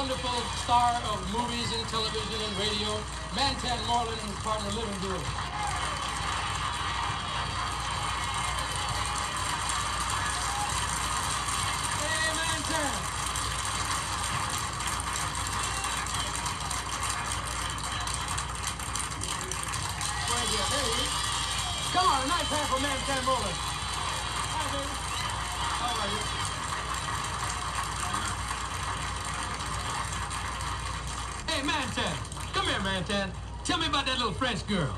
wonderful star of movies and television and radio, Mantan Moreland and his partner Livingood. Hey, Mantan! Where's he at? There he is. Come on, a nice hand for Mantan Moreland. Hi, baby. How are you? Hey, Mantan. Come here, Mantan. Tell me about that little French girl.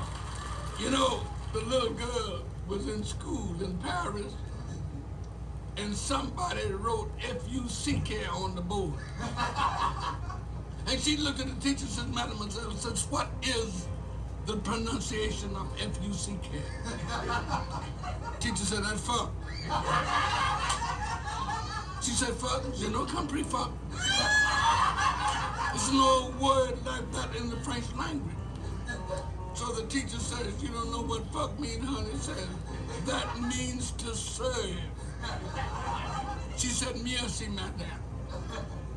You know, the little girl was in school in Paris, and somebody wrote F-U-C-K on the board. And she looked at the teacher and said, Mademoiselle, says, what is the pronunciation of F-U-C-K? Teacher said, that's fuck. She said, fuck? She said, no, compris fuck. There's no word like that in the French language. So the teacher says, you don't know what fuck means, honey? Says, that means to serve. She said, merci, madame.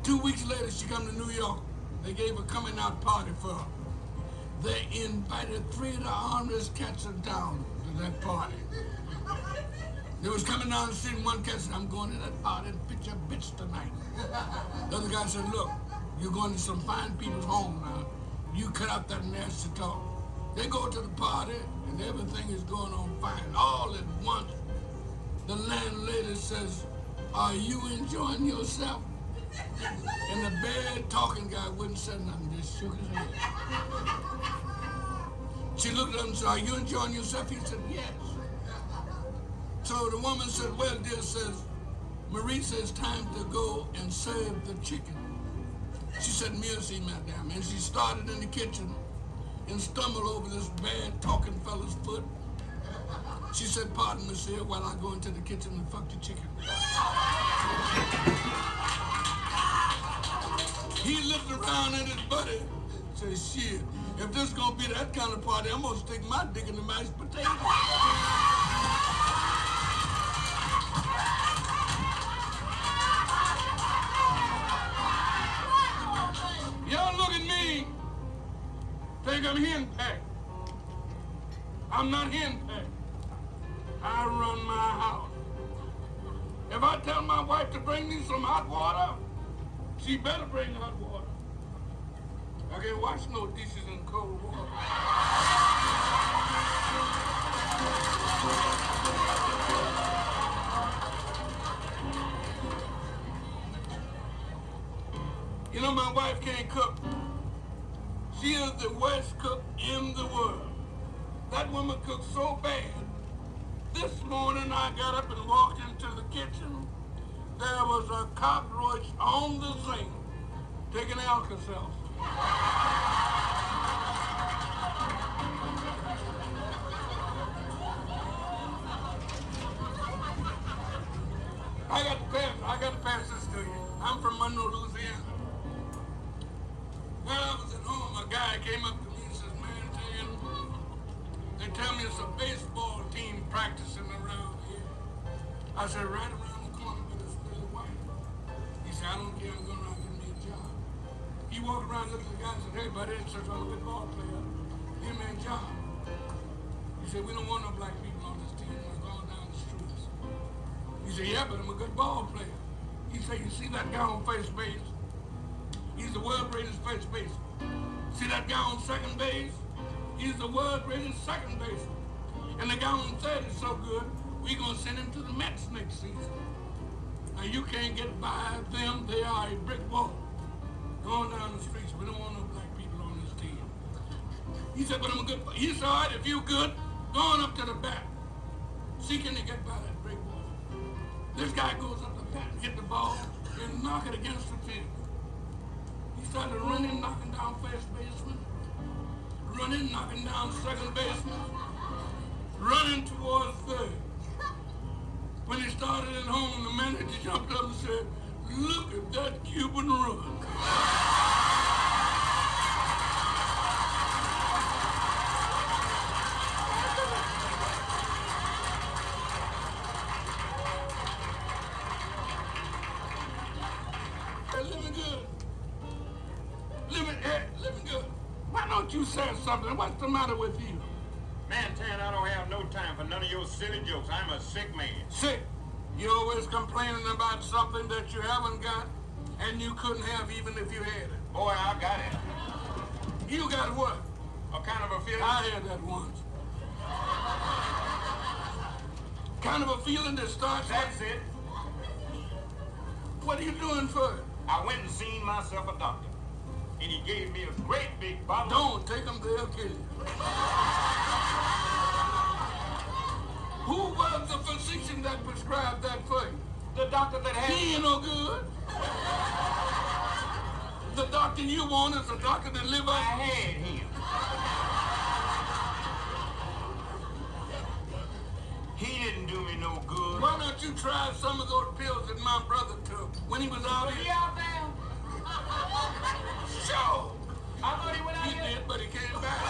2 weeks later, she come to New York. They gave a coming out party for her. They invited 3 of the armless cats down to that party. They was coming down the street and one cat said, I'm going to that party and pitch a bitch tonight. The other guy said, look, you're going to some fine people's home now. You cut out that nasty talk. They go to the party and everything is going on fine. All at once, the landlady says, are you enjoying yourself? And the bad talking guy wouldn't say nothing, just shook his head. She looked at him and said, are you enjoying yourself? He said, yes. So the woman said, well, dear, says, Marie says time to go and serve the chicken. She said, merci, madame. And she started in the kitchen and stumbled over this bad talking fella's foot. She said, pardon, monsieur, while I go into the kitchen and fuck the chicken. He looked around at his buddy and said, shit, if this is gonna be that kind of party, I'm gonna stick my dick in the mashed potato. Y'all look at me, think I'm henpecked. I'm not henpecked. I run my house. If I tell my wife to bring me some hot water, she better bring hot water. I can't wash no dishes in cold water. You know, my wife can't cook. She is the worst cook in the world. That woman cooks so bad. This morning I got up and walked into the kitchen. There was a cockroach on the sink taking Alka-Seltzer. I got to pass this to you. I'm from Monroe, Louisiana. When I was at home, a guy came up to me and says, man, they tell me it's a baseball team practicing around here. I said, right around the corner, but it's really white. He said, I don't care, I'm going around and give me a job. He walked around, looked at the guy and said, hey, buddy, it's such a good ball player. Give me a job. He said, we don't want no black people on this team. We're going down the streets. He said, yeah, but I'm a good ball player. He said, you see that guy on first base? He's the world-rated first baseman. See that guy on second base? He's the world-rated second baseman. And the guy on third is so good, we're going to send him to the Mets next season. Now, you can't get by them. They are a brick wall. Going down the streets, we don't want no black people on this team. He said, but I'm a good, he said, all right, if you're good, go on up to the bat. See, can you get by that brick wall? This guy goes up the bat and hit the ball and knock it against the field. He started running, knocking down first baseman, running, knocking down second baseman, running towards third. When he started at home, the manager jumped up and said, look at that Cuban run. They're living good. thought you said something. What's the matter with you? Mantan, I don't have no time for none of your silly jokes. I'm a sick man. Sick? You always complaining about something that you haven't got and you couldn't have even if you had it. Boy, I got it. You got what? A kind of a feeling. I had that once. Kind of a feeling that starts. That's it. What are you doing for it? I went and seen myself a doctor, and he gave me a great big bottle. Don't take him there, kid. Who was the physician that prescribed that for you? The doctor that had. He ain't no good. The doctor you want is the doctor that live I up. had him. He didn't do me no good. Why don't you try some of those pills that my brother took when he was out Was here? he out there? Sure. I thought he went out He here. did, but he came back.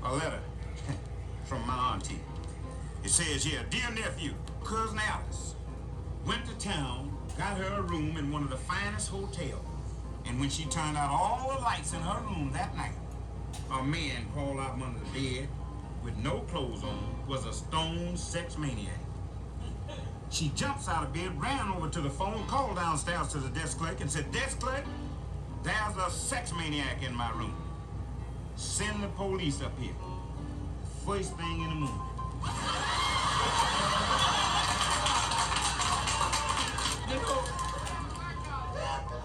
A letter from my auntie. It says here, dear nephew, cousin Alice went to town, got her a room in one of the finest hotels. And when she turned out all the lights in her room that night, a man crawled out from under the bed with no clothes on, was a stone sex maniac. She jumps out of bed, ran over to the phone, called downstairs to the desk clerk and said, desk clerk, there's a sex maniac in my room. Send the police up here. First thing in the morning.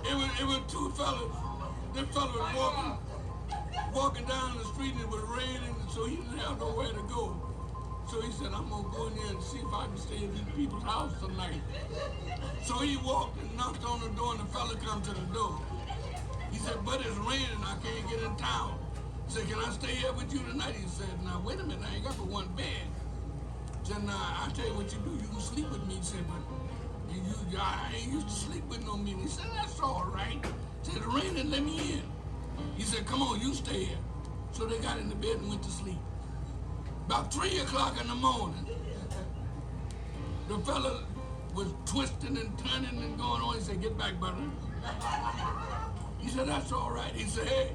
You know, it was two fellas. This fella was walking down the street and it was raining, so he didn't have nowhere to go. So he said, I'm gonna go in there and see if I can stay at these people's house tonight. So he walked and knocked on the door and the fella come to the door. He said, but it's raining, I can't get in town. He said, can I stay here with you tonight? He said, now wait a minute, I ain't got but one bed. He said, now I'll tell you what you do, you can sleep with me. He said, but I ain't used to sleep with no men. He said, that's all right. He said, it's raining, let me in. He said, come on, you stay here. So they got in the bed and went to sleep. About 3 o'clock in the morning, the fella was twisting and turning and going on. He said, get back, brother. He said, that's all right. He said, hey,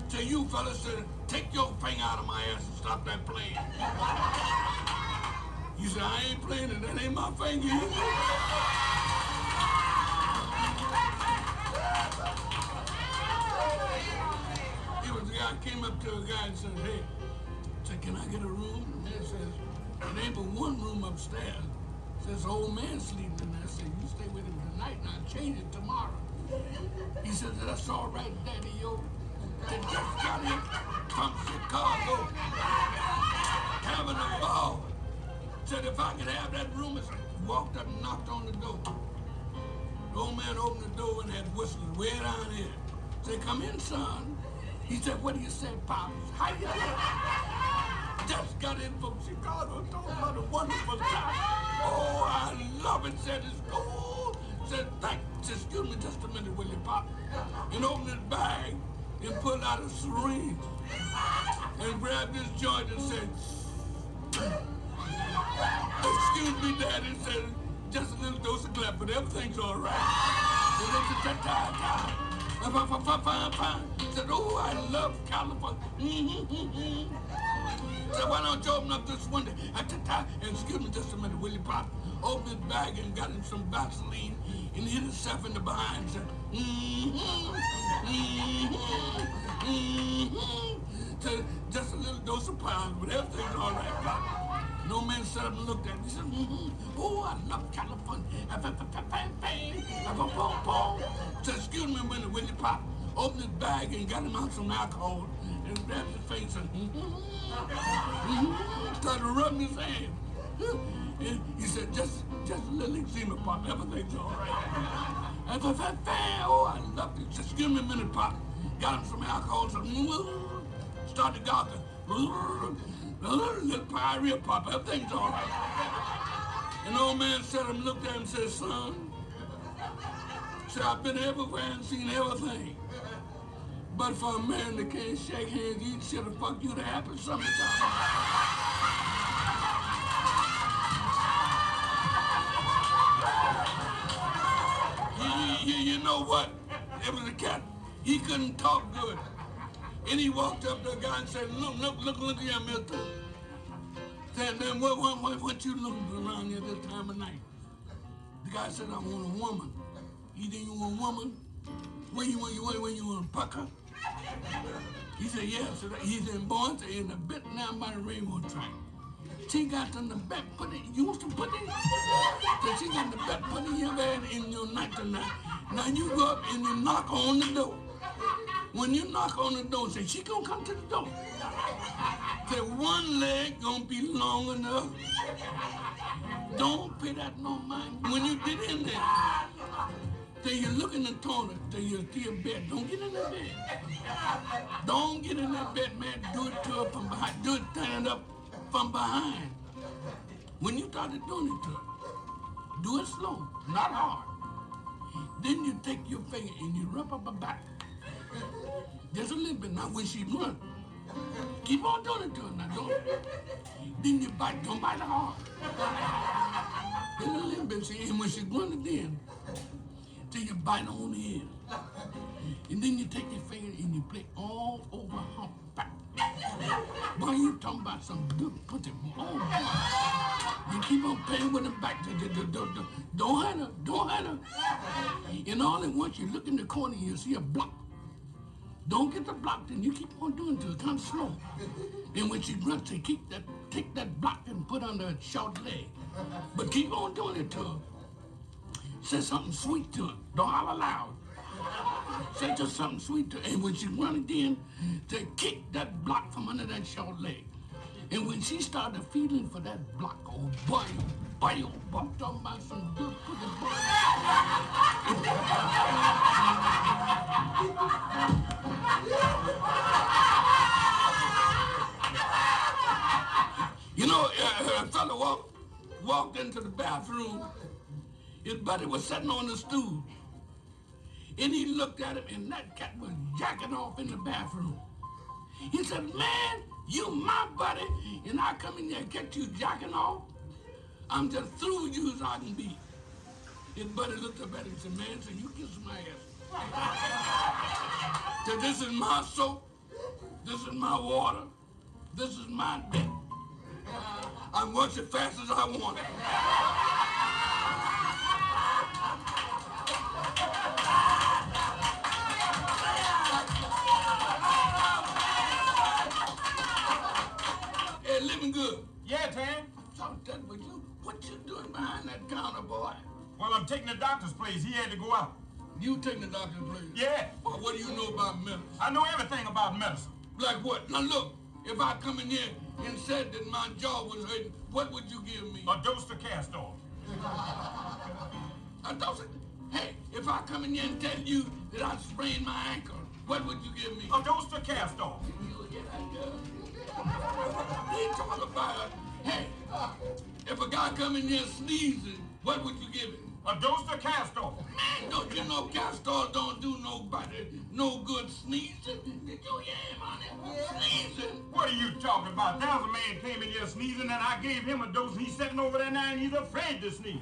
so you fellas said, take your finger out of my ass and stop that playing. He said, I ain't playing it. That ain't my finger either. It was the guy came up to a guy and said, hey, said, can I get a room? The man says, it ain't but one room upstairs. Says, old man sleeping in there. I said, you stay with him tonight and I'll change it tomorrow. He said, that's all right, Daddy, yo. They just got in from Chicago, having a ball. Said, if I could have that room, he walked up and knocked on the door. The old man opened the door and had whistles way down here. Said, come in, son. He said, what do you say, Pops? How you doing? Just got in from Chicago, talking about a wonderful time. Oh, I love it, said it's cool. Said, excuse me just a minute, will you, Pop? And opened his bag and pulled out a syringe and grabbed his joint and said, excuse me, Daddy, said, just a little dose of clap, but everything's all right. Said, said, oh, I love California. Said, why don't you open up this window? And excuse me just a minute, will you, Pop? Opened his bag and got him some Vaseline and hit himself in the behind and said, Said, just a little dose of pounds, but everything's all right, Pop. No man sat up and looked at me. He said, oh, I love California. Said, excuse me a minute, will you, Pop? Opened his bag and got him out some alcohol and grabbed his face and started rubbing his hand. And he said, just a little eczema, Pop. Everything's all right. Oh, I love it. Just give me a minute, Pop. Got him some alcohol, so started gawking. A little diarrhea, Pop. Everything's all right. And the old man sat up and looked at him and said, son, said, I've been everywhere and seen everything. But for a man that can't shake hands, eat shit, and fuck you to happen sometime. You know what? It was a cat. He couldn't talk good. And he walked up to the guy and said, look here, mister. Said, man, what you looking around here this time of night? The guy said, I want a woman. He think you want a woman? Where you want a pucker? He said, yeah. So he's in Boyne, in the bit down by the railroad track. She got on the back, put it, you used to put it? So she got the back, put it in your night tonight. Now you go up and you knock on the door. When you knock on the door, say, she gonna come to the door. Say, one leg gonna be long enough. Don't pay that no mind. When you get in there, say you look in the toilet, say you see a bed. Don't get in that bed. Don't get in that bed, man. Do it to her from behind. Do it stand up from behind. When you started doing it to her, do it slow, not hard. Then you take your finger and you rub up her back. Just a little bit. Now when she run, keep on doing it to her. Now don't. Then you bite. Don't bite her hard. Then a little bit. See, and when she run again, then you bite on the head. And then you take your finger and you play all over her back. Boy, you talking about some good pussy. Oh, boy. You keep on playing with her back. Don't hurt her. Don't hurt her. And all at once you look in the corner and you see a block. Don't get the block, then you keep on doing it till it comes slow. And when she grunts, they take that block and put on the short leg. But keep on doing it to her. Say something sweet to her. Don't holler loud. Say just something sweet to her. And when she run again, they kick that block from under that short leg. And when she started feeling for that block, oh boy, I'm talking about some good cooking boy. You know, a fellow walked into the bathroom. His buddy was sitting on the stool. And he looked at him, and that cat was jacking off in the bathroom. He said, man, you my buddy, and I come in there and get you jacking off. I'm just through with you as I can be. His buddy looked up at him and said, man, so you kiss my ass. So this is my soap. This is my water. This is my dick. I wash it fast as I want it. Hey, Livingood. Yeah, Tam? What you doing behind that counter, boy? Well, I'm taking the doctor's place. He had to go out. You taking the doctor's place? Yeah. Well, what do you know about medicine? I know everything about medicine. Like what? Now look, if I come in here and said that my jaw was hurting, what would you give me? A dose of castor. A dose of... Hey, if I come in here and tell you that I sprained my ankle, what would you give me? A dose of castor. He talking about, hey, if a guy come in here sneezing, what would you give him? A dose of castor. Man, don't you know castor don't do nobody no good sneezing? Did you hear him on it? Sneezing? What are you talking about? There was a man came in here sneezing, and I gave him a dose, and he's sitting over there now, and he's afraid to sneeze.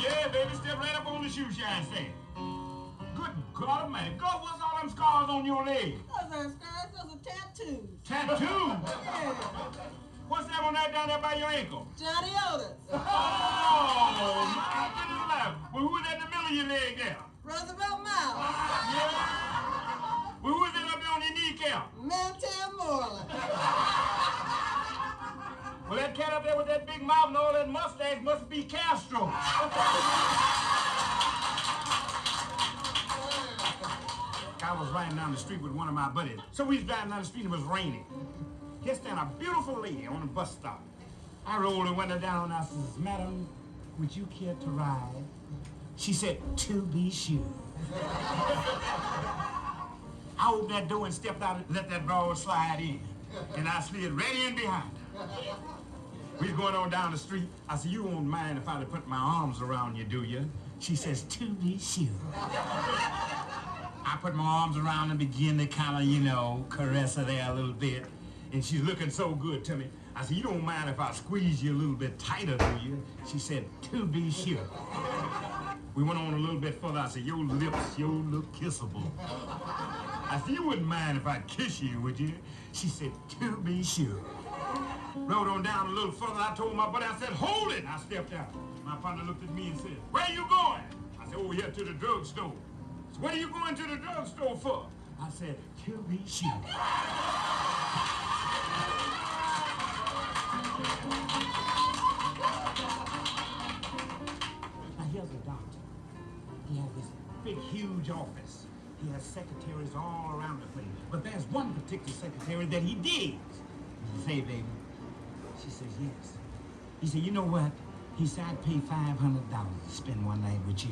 Yeah, baby, step right up on the shoe shine stand. Good God Almighty. God, what's all them scars on your leg? Those are scars, those are tattoos. Tattoo? Yeah. What's that on that down there by your ankle? Johnny Otis. Oh, my goodness alive. Well, who was that in the middle of your leg there? Roosevelt Mouse. Yeah. Well, who was that up there on your kneecap? Mantan Moreland. Well, that cat up there with that big mouth and all that mustache must be Castro. I was riding down the street with one of my buddies. So we was driving down the street and it was raining. Here stand a beautiful lady on a bus stop. I rolled the window down and I says, Madam, would you care to ride? She said, to be sure. I opened that door and stepped out and let that broad slide in. And I slid right in behind her. We was going on down the street. I said, you won't mind if I put my arms around you, do you? She says, to be sure. I put my arms around and begin to kind of, caress her there a little bit. And she's looking so good to me. I said, you don't mind if I squeeze you a little bit tighter, do you? She said, to be sure. We went on a little bit further. I said, your lips sure look kissable. I said, you wouldn't mind if I kiss you, would you? She said, to be sure. Rode on down a little further. I told my buddy, I said, hold it. I stepped out. My partner looked at me and said, where are you going? I said, over here to the drugstore. So what are you going to the drugstore for? I said, to be sure. Now here's a doctor. He has this big, huge office. He has secretaries all around the place. But there's one particular secretary that he digs. He say, baby? She says, yes. He said, you know what? He said, I'd pay $500 to spend one night with you.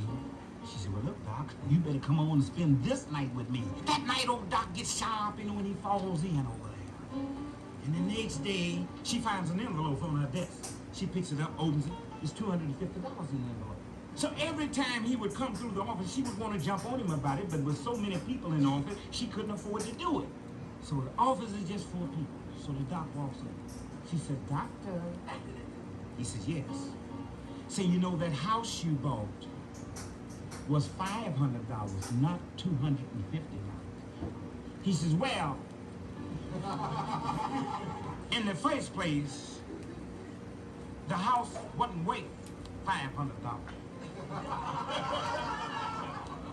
She said, well, look, Doc, you better come on and spend this night with me. That night, old Doc gets sharp, when he falls in over there. And the next day, she finds an envelope on her desk. She picks it up, opens it. It's $250 in the envelope. So every time he would come through the office, she would want to jump on him about it, but with so many people in the office, she couldn't afford to do it. So the office is just 4 people. So the doc walks in. She said, Doctor. He says, yes. Say, you know, that house you bought was $500, not $250. He says, well, in the first place, the house wasn't worth $500.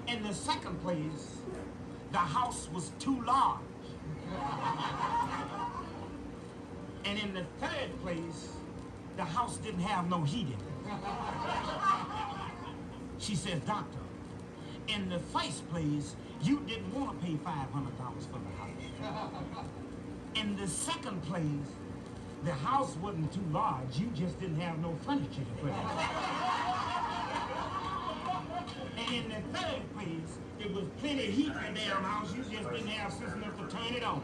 In the second place, the house was too large. And in the third place, the house didn't have no heating. She says, Doctor, in the first place, you didn't want to pay $500 for the house. In the second place, the house wasn't too large. You just didn't have no furniture to put in. And in the third place, it was plenty heat in the damn house. You just didn't have sense enough to turn it on.